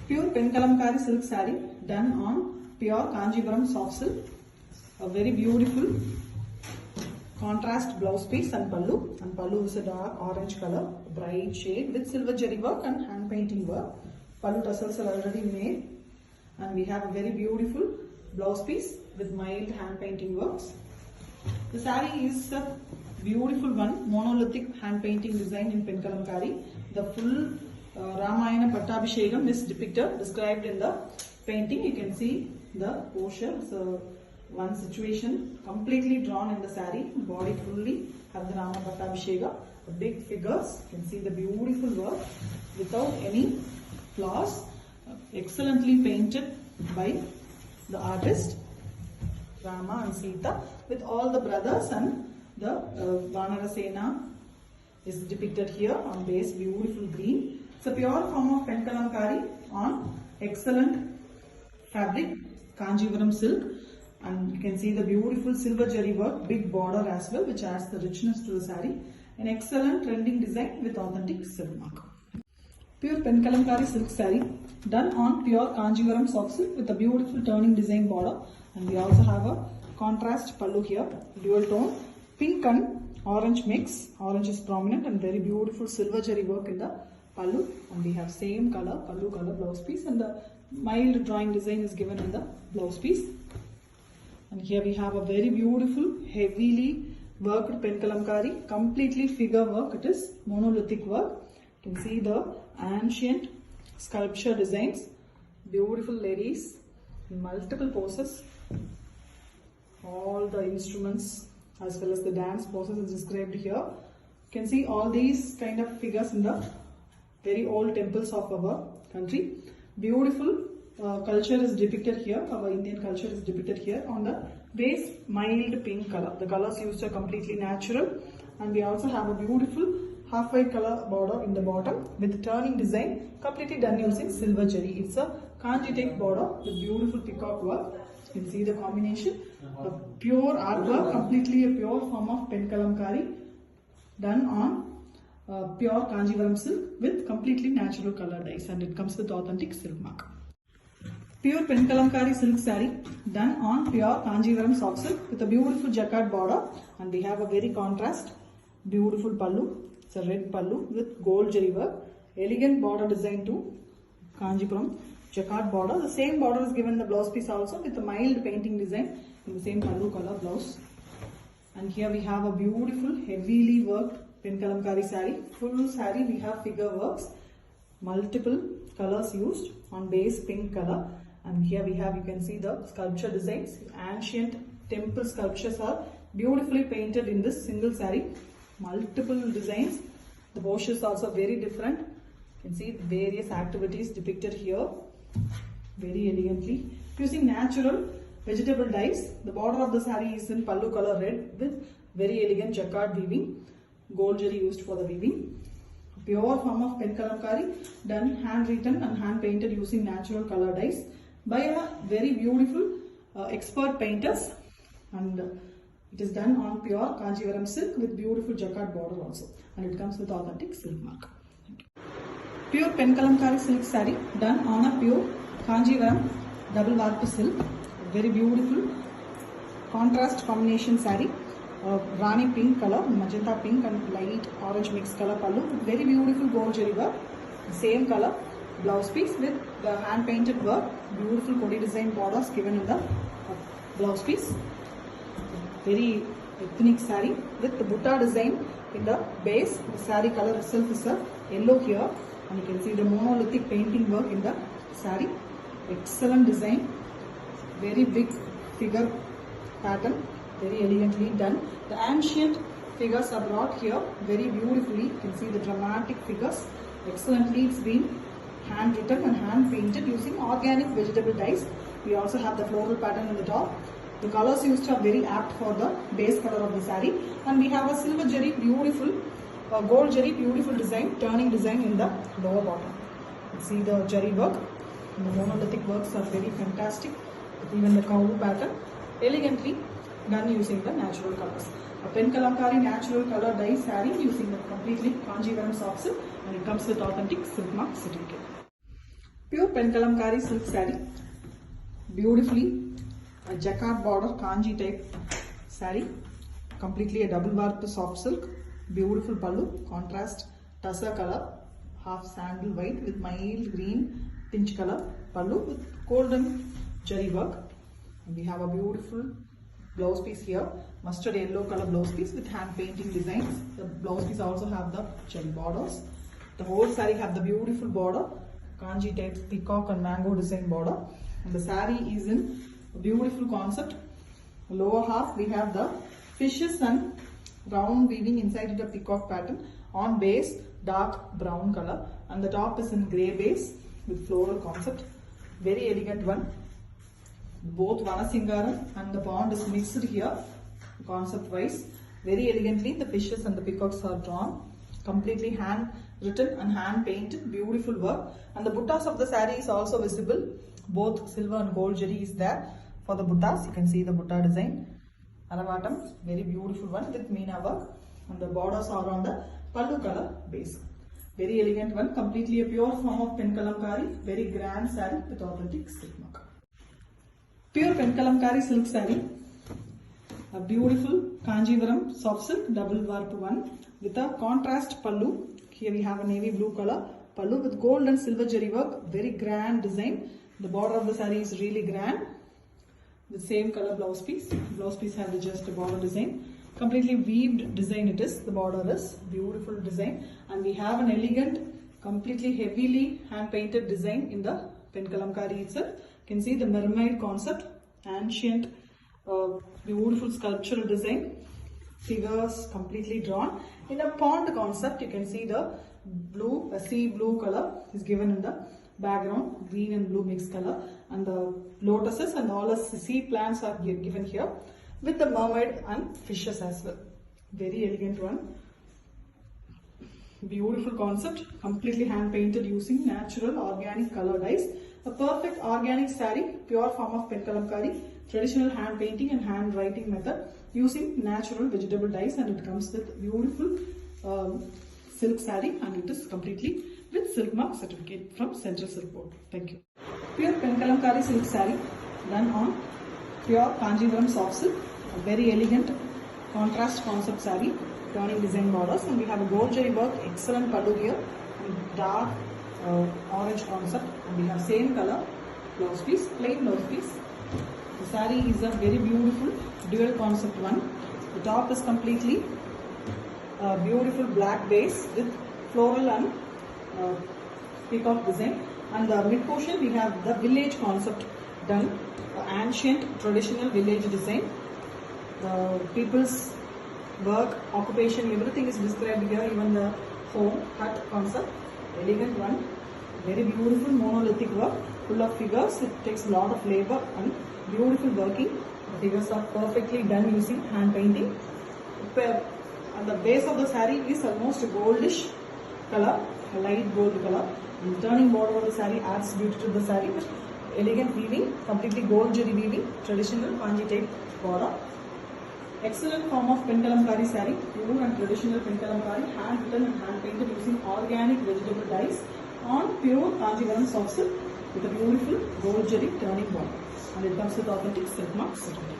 Pure Penkalamkari silk saree done on pure Kanjivaram soft silk. A very beautiful contrast blouse piece and pallu. And pallu is a dark orange color, bright shade with silver jari work and hand painting work. Pallu tassels are already made. And we have a very beautiful blouse piece with mild hand painting works. The saree is a beautiful one, monolithic hand painting design in Penkalamkari. The full Ramayana Pattabhishekam is depicted, described in the painting. You can see the posture. So one situation completely drawn in the saree, body fully have the Rama Pattabhisheka. The big figures, you can see the beautiful work without any flaws, excellently painted by the artist Rama and Sita with all the brothers, and the Vanarasena is depicted here on base beautiful green. It's a pure form of Penkalamkari on excellent fabric, Kanjivaram silk, and you can see the beautiful silver jari work, big border as well, which adds the richness to the saree. An excellent trending design with authentic silk mark. Pure Penkalamkari silk saree done on pure Kanjivaram soft silk with a beautiful turning design border, and we also have a contrast pallu here, dual tone, pink and orange mix. Orange is prominent and very beautiful silver jari work in the pallu, and we have same color pallu color blouse piece, and the mild drawing design is given in the blouse piece. And here we have a very beautiful heavily worked Penkalamkari, completely figure work. It is monolithic work. You can see the ancient sculpture designs, beautiful ladies in multiple poses, all the instruments as well as the dance poses is described here. You can see all these kind of figures in the very old temples of our country. Beautiful culture is depicted here, our Indian culture is depicted here on the base mild pink color. The colors used are completely natural, and we also have a beautiful half-white color border in the bottom with turning design completely done using silver jari. It's a kanji type border with beautiful peacock work. You can see the combination of pure artwork, completely a pure form of Penkalamkari done on pure Kanjivaram silk with completely natural color dyes, and it comes with authentic silk mark. Pure Penkalamkari silk saree done on pure Kanjivaram soft silk with a beautiful jacquard border, and we have a very contrast beautiful pallu. It's a red pallu with gold jari work, elegant border design to Kanjipuram jacquard border. The same border is given in the blouse piece also with a mild painting design in the same pallu color blouse. And here we have a beautiful heavily worked Penkalamkari saree. Full saree we have figure works, multiple colors used on base pink color. And here we have, you can see the sculpture designs. Ancient temple sculptures are beautifully painted in this single saree. Multiple designs. The postures also very different. You can see the various activities depicted here very elegantly using natural vegetable dyes. The border of the saree is in pallu color red with very elegant jacquard weaving, gold jari used for the weaving. Pure form of Penkalamkari done hand written and hand painted using natural color dyes by a very beautiful expert painters, and it is done on pure Kanjivaram silk with beautiful jacquard border also, and it comes with authentic silk mark. Pure Penkalamkari silk saree done on a pure Kanjivaram double warp silk, very beautiful contrast combination saree, Rani pink color, magenta pink and light orange mixed color pallu, very beautiful gold jari work, same color blouse piece with the hand painted work, beautiful Kodi design borders given in the blouse piece. Very ethnic saree with the Butta design in the base. The saree color itself is a yellow here, and you can see the monolithic painting work in the saree. Excellent design, very big figure pattern, very elegantly done. The ancient figures are brought here very beautifully. You can see the dramatic figures. Excellently it's been hand written and hand painted using organic vegetable dyes. We also have the floral pattern in the top. The colors used are very apt for the base color of the saree, and we have a silver jari beautiful, gold jari beautiful design, turning design in the lower bottom. You see the jari work, and the monolithic works are very fantastic. Even the cow pattern elegantly done using the natural colors. A Penkalamkari natural color dye saree using the completely Kanjivaram soft silk, and it comes with authentic silk mark certificate. Pure Penkalamkari silk saree. Beautifully a jacquard border kanji type saree. Completely a double warp soft silk. Beautiful pallu, contrast tussar color, half sandal white with mild green pinch color pallu with golden jari work. And we have a beautiful blouse piece here, mustard yellow color blouse piece with hand painting designs. The blouse piece also have the jari borders. The whole saree have the beautiful border, kanji type peacock and mango design border. And the saree is in a beautiful concept. Lower half we have the fishes and round weaving inside it a peacock pattern. On base dark brown color and the top is in grey base with floral concept. Very elegant one. Both Vanasingaram and the pond is mixed here concept wise. Very elegantly the fishes and the peacocks are drawn. Completely hand written and hand painted, beautiful work. And the buttas of the saree is also visible. Both silver and gold jari is there for the buttas. You can see the butta design. Aravatam, very beautiful one with meena work. And the borders are on the pallu color base. Very elegant one, completely a pure form of Penkalamkari. Very grand saree with authentic silk mark. Pure Penkalamkari silk saree. A beautiful Kanjivaram soft silk double warp one with a contrast pallu. Here we have a navy blue color pallu with gold and silver jari work. Very grand design. The border of the saree is really grand. The same color blouse piece. Blouse piece have just a border design. Completely weaved design it is. The border is beautiful design. And we have an elegant, completely heavily hand painted design in the Penkalamkari itself. You can see the mermaid concept. Ancient, beautiful sculptural design. Figures completely drawn. In a pond concept, you can see the blue, a sea blue color is given in the background, green and blue mixed color, and the lotuses and all the sea plants are given here with the mermaid and fishes as well. Very elegant one. Beautiful concept, completely hand painted using natural organic color dyes. A perfect organic saree, pure form of Penkalamkari, traditional hand painting and hand writing method using natural vegetable dyes, and it comes with beautiful silk saree, and it is completely with silk mark certificate from Central Silk Board. Thank you. Pure Penkalamkari silk saree done on pure Kanjivaram soft silk. A very elegant contrast concept saree, turning design borders, and we have a gold jari work, excellent pallu here, and dark orange concept, and we have same color blouse piece, plain blouse piece. The saree is a very beautiful dual concept one. The top is completely beautiful black base with floral and peacock design, and the mid portion we have the village concept done, ancient traditional village design. The people's work, occupation, everything is described here, even the home, hut concept. Elegant one, very beautiful monolithic work, full of figures. It takes a lot of labor and beautiful working. The figures are perfectly done using hand painting. And the base of the saree is almost a goldish color, a light gold color. And the turning border of the saree adds beauty to the saree. Elegant weaving, completely gold jari weaving, traditional kanji type border. Excellent form of Penkalamkari saree, pure and traditional Penkalamkari, hand written and hand painted using organic vegetable dyes on pure Kanjivaram soft silk with a beautiful gold jari turning border, and it comes with authentic silk mark certificate.